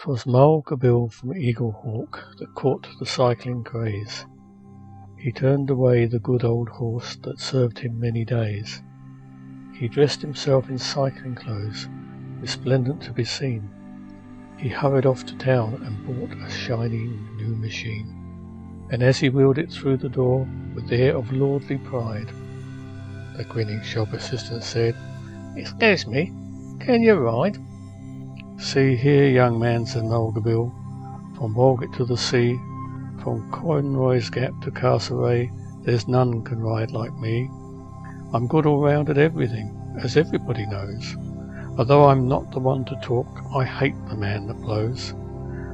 'Twas Mulga Bill from Eagle Hawk that caught the cycling craze. He turned away the good old horse that served him many days. He dressed himself in cycling clothes, resplendent to be seen. He hurried off to town and bought a shining new machine. And as he wheeled it through the door with the air of lordly pride, the grinning shop assistant said, "Excuse me, can you ride?" "See here, young man," said Mulga Bill, "from Walgett to the sea, from Conroy's Gap to Castlereagh, there's none can ride like me. I'm good all round at everything, as everybody knows. Although I'm not the one to talk, I hate the man that blows.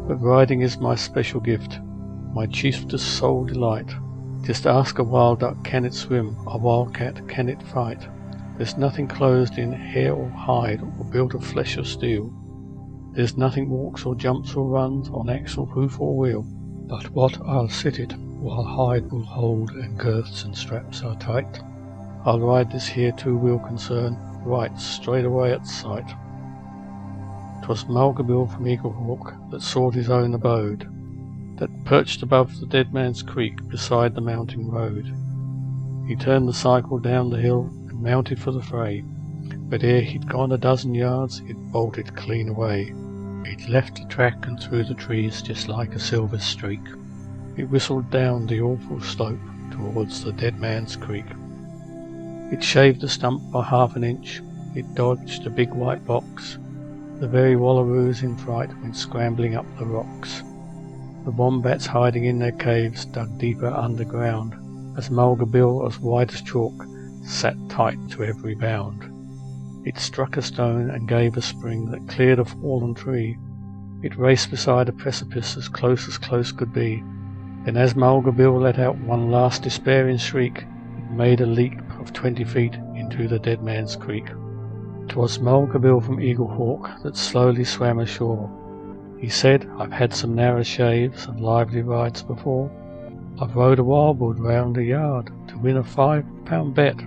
But riding is my special gift, my chiefest sole delight. Just ask a wild duck, can it swim? A wildcat, can it fight? There's nothing clothed in hair or hide, or built of flesh or steel. There's nothing walks or jumps or runs on axle, hoof or wheel, but what I'll sit it, while hide will hold and girths and straps are tight. I'll ride this here two-wheel concern, right straight away at sight." 'Twas Mulga Bill from Eagle Hawk that sought his own abode, that perched above the Dead Man's Creek beside the mountain road. He turned the cycle down the hill and mounted for the fray, but ere he'd gone a dozen yards it bolted clean away. It left the track and through the trees just like a silver streak. It whistled down the awful slope towards the Dead Man's Creek. It shaved the stump by half an inch, it dodged a big white box. The very wallaroos in fright went scrambling up the rocks. The wombats hiding in their caves dug deeper underground, as Mulga Bill, as white as chalk, sat tight to every bound. It struck a stone and gave a spring that cleared a fallen tree. It raced beside a precipice as close could be. Then as Mulga Bill let out one last despairing shriek, it made a leap of 20 feet into the Dead Man's Creek. 'Twas Mulga Bill from Eagle Hawk that slowly swam ashore. He said, "I've had some narrow shaves and lively rides before. I've rode a wildwood round a yard to win a £5 bet,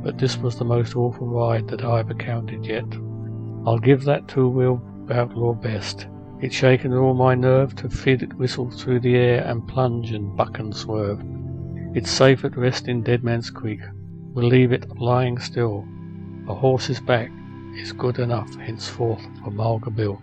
but this was the most awful ride that I've accounted yet. I'll give that two-wheel outlaw best. It's shaken all my nerve to feel it whistle through the air and plunge and buck and swerve. It's safe at rest in Dead Man's Creek. We'll leave it lying still. A horse's back is good enough henceforth for Mulga Bill."